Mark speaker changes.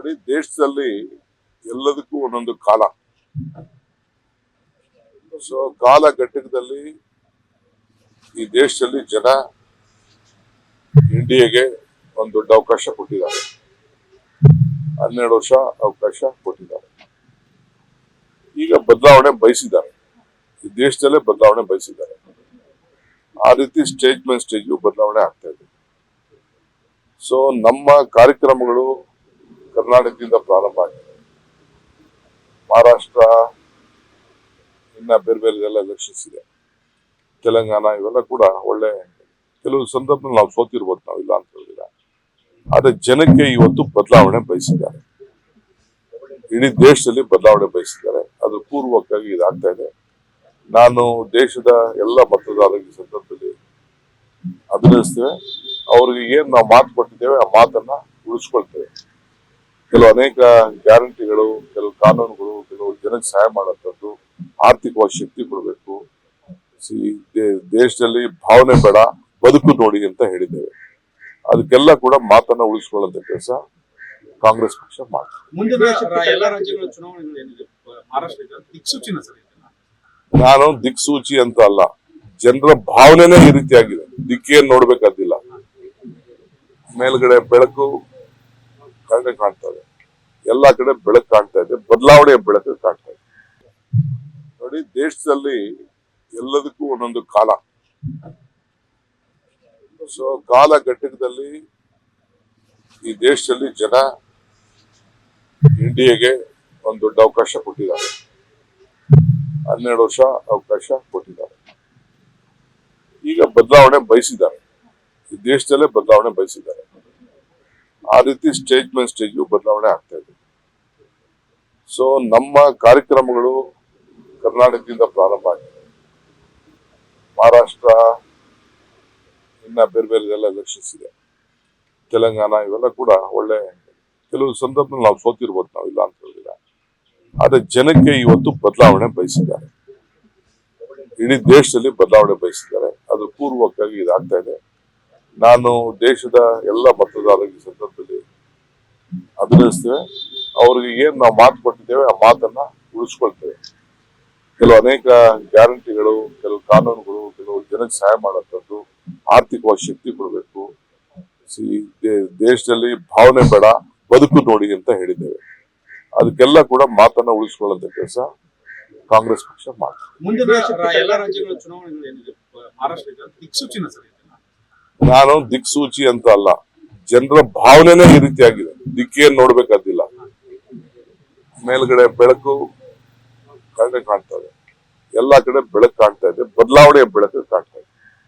Speaker 1: ನೋಡಿ, ದೇಶದಲ್ಲಿ ಎಲ್ಲದಕ್ಕೂ ಒಂದೊಂದು ಕಾಲ. ಸೊ ಕಾಲಘಟ್ಟದಲ್ಲಿ ಈ ದೇಶದಲ್ಲಿ ಜನ ಇಂಡಿಯಾಗೆ ಒಂದು ದೊಡ್ಡ ಅವಕಾಶ ಕೊಟ್ಟಿದ್ದಾರೆ. 12 ವರ್ಷ ಅವಕಾಶ ಕೊಟ್ಟಿದ್ದಾರೆ. ಈಗ ಬದಲಾವಣೆ ಬಯಸಿದ್ದಾರೆ. ಈ ದೇಶದಲ್ಲೇ ಬದಲಾವಣೆ ಬಯಸಿದ್ದಾರೆ. ಆ ರೀತಿ ಸ್ಟೇಜ್ ಮೇಲೆ ಸ್ಟೇಜ್ ಬದಲಾವಣೆ ಆಗ್ತಾ ಇದೆ. ಸೊ ನಮ್ಮ ಕಾರ್ಯಕ್ರಮಗಳು ಕರ್ನಾಟಕದಿಂದ ಪ್ರಾರಂಭ ಆಗಿದೆ. ಮಹಾರಾಷ್ಟ್ರ, ಇನ್ನ ಬೇರೆ ಬೇರೆ ಎಲ್ಲ ಎಲೆಕ್ಷನ್ಸ್ ಇದೆ. ತೆಲಂಗಾಣ ಇವೆಲ್ಲ ಕೂಡ ಒಳ್ಳೆ, ಕೆಲವು ಸಂದರ್ಭದಲ್ಲಿ ನಾವು ಸೋತಿರ್ಬೋದು, ನಾವಿಲ್ಲ ಅಂತ ಹೇಳಿಲ್ಲ. ಆದ್ರೆ ಜನಕ್ಕೆ ಇವತ್ತು ಬದಲಾವಣೆ ಬಯಸಿದ್ದಾರೆ. ಇಡೀ ದೇಶದಲ್ಲಿ ಬದಲಾವಣೆ ಬಯಸಿದ್ದಾರೆ. ಅದು ಪೂರ್ವಕವಾಗಿ ಇದಾಗ್ತಾ ಇದೆ. ನಾನು ದೇಶದ ಎಲ್ಲ ಮತದಾರರಿಗೆ ಈ ಸಂದರ್ಭದಲ್ಲಿ ಅಭಿನಯಿಸ್ತೇವೆ. ಅವ್ರಿಗೆ ಏನ್ ನಾವು ಮಾತು ಕೊಟ್ಟಿದ್ದೇವೆ ಆ ಮಾತನ್ನ ಉಳಿಸ್ಕೊಳ್ತೇವೆ. ಕೆಲವು ಅನೇಕ ಗ್ಯಾರಂಟಿಗಳು, ಕೆಲವು ಕಾನೂನುಗಳು, ಕೆಲವು ಜನಕ್ಕೆ ಸಹಾಯ ಮಾಡುವಂಥದ್ದು, ಆರ್ಥಿಕವಾಗಿ ಶಕ್ತಿ ಕೊಡಬೇಕು. ದೇಶದಲ್ಲಿ ಭಾವನೆ ಬೇಡ, ಬದುಕು ನೋಡಿ ಅಂತ ಹೇಳಿದ್ದೇವೆ. ಅದಕ್ಕೆಲ್ಲ ಕೂಡ ಮಾತನ್ನ ಉಳಿಸ್ಕೊಳ್ಳುವಂತ ಕೆಲಸ ಕಾಂಗ್ರೆಸ್ ಪಕ್ಷ ನಾನು ದಿಕ್ಸೂಚಿ ಅಂತ ಅಲ್ಲ, ಜನರ ಭಾವನೆನೇ ಈ ರೀತಿ ಆಗಿದೆ. ದಿಕ್ಕೇನ್ ನೋಡ್ಬೇಕಾದಿಲ್ಲ. ಮೇಲ್ಗಡೆ ಬೆಳಕು ಕಡೆ ಕಾಣ್ತಾ ಇದೆ, ಎಲ್ಲಾ ಕಡೆ ಬೆಳಕು ಕಾಣ್ತಾ ಇದೆ, ಬದಲಾವಣೆಯ ಬೆಳಕು ಕಾಣ್ತಾ ಇದೆ. ನೋಡಿ, ದೇಶದಲ್ಲಿ ಎಲ್ಲದಕ್ಕೂ ಒಂದೊಂದು ಕಾಲ. ಸೊ ಕಾಲಘಟ್ಟದಲ್ಲಿ ಈ ದೇಶದಲ್ಲಿ ಜನ ಇಂಡಿಯಾಗೆ ಒಂದು ದೊಡ್ಡ ಅವಕಾಶ ಕೊಟ್ಟಿದ್ದಾರೆ. 12 ವರ್ಷ ಅವಕಾಶ ಕೊಟ್ಟಿದ್ದಾರೆ. ಈಗ ಬದಲಾವಣೆ ಬಯಸಿದ್ದಾರೆ. ಈ ದೇಶದಲ್ಲೇ ಬದಲಾವಣೆ ಬಯಸಿದ್ದಾರೆ. ಆ ರೀತಿ ಸ್ಟೇಜ್ ಮೇಲೆ ಸ್ಟೇಜ್ ಬದಲಾವಣೆ ಆಗ್ತಾ ಇದೆ. ಸೊ ನಮ್ಮ ಕಾರ್ಯಕ್ರಮಗಳು ಕರ್ನಾಟಕದಿಂದ ಪ್ರಾರಂಭ ಆಗಿದೆ. ಮಹಾರಾಷ್ಟ್ರ, ಇನ್ನ ಬೇರೆ ಬೇರೆ ಎಲ್ಲ ಎಲೆಕ್ಷನ್ಸ್ ಇದೆ. ತೆಲಂಗಾಣ ಇವೆಲ್ಲ ಕೂಡ ಒಳ್ಳೆ, ಕೆಲವು ಸಂದರ್ಭದಲ್ಲಿ ನಾವು ಸೋತಿರ್ಬೋದು, ನಾವಿಲ್ಲ ಅಂತ ಹೇಳಿಲ್ಲ. ಆದ್ರೆ ಜನಕ್ಕೆ ಇವತ್ತು ಬದಲಾವಣೆ ಬಯಸಿದ್ದಾರೆ. ಇಡೀ ದೇಶದಲ್ಲಿ ಬದಲಾವಣೆ ಬಯಸಿದ್ದಾರೆ. ಅದು ಪೂರ್ವಕವಾಗಿ ಇದಾಗ್ತಾ ಇದೆ. ನಾನು ದೇಶದ ಎಲ್ಲ ಮತದಾರರಿಗೆ ಈ ಸಂದರ್ಭದಲ್ಲಿ ಅಭಿನಯಿಸ್ತೇವೆ. ಅವ್ರಿಗೆ ಏನ್ ನಾವು ಮಾತು ಕೊಟ್ಟಿದ್ದೇವೆ ಆ ಮಾತನ್ನ ಉಳಿಸ್ಕೊಳ್ತೇವೆ. ಕೆಲವು ಅನೇಕ ಗ್ಯಾರಂಟಿಗಳು, ಕೆಲವು ಕಾನೂನುಗಳು, ಕೆಲವು ಜನಕ್ಕೆ ಸಹಾಯ ಮಾಡುವಂಥದ್ದು, ಆರ್ಥಿಕವಾಗಿ ಶಕ್ತಿ ಕೊಡಬೇಕು. ದೇಶದಲ್ಲಿ ಭಾವನೆ ಬೇಡ, ಬದುಕು ನೋಡಿ ಅಂತ ಹೇಳಿದ್ದೇವೆ. ಅದಕ್ಕೆಲ್ಲ ಕೂಡ ಮಾತನ್ನ ಉಳಿಸ್ಕೊಳ್ಳುವಂತ ಕೆಲಸ ಕಾಂಗ್ರೆಸ್ ಪಕ್ಷ ನಾನು ದಿಕ್ಸೂಚಿ ಅಂತ ಅಲ್ಲ, ಜನರ ಭಾವನೆನೇ ಈ ರೀತಿ ಆಗಿದೆ. ದಿಕ್ಕೇನ್ ನೋಡ್ಬೇಕಾದಿಲ್ಲ. ಮೇಲ್ಗಡೆ ಬೆಳಕು ಕಡೆ ಕಾಣ್ತಾ ಇದೆ, ಎಲ್ಲಾ ಕಡೆ ಬೆಳಕು ಕಾಣ್ತಾ ಇದೆ, ಬದಲಾವಣೆಯ ಬೆಳಕು ಕಾಣ್ತಾ ಇದೆ.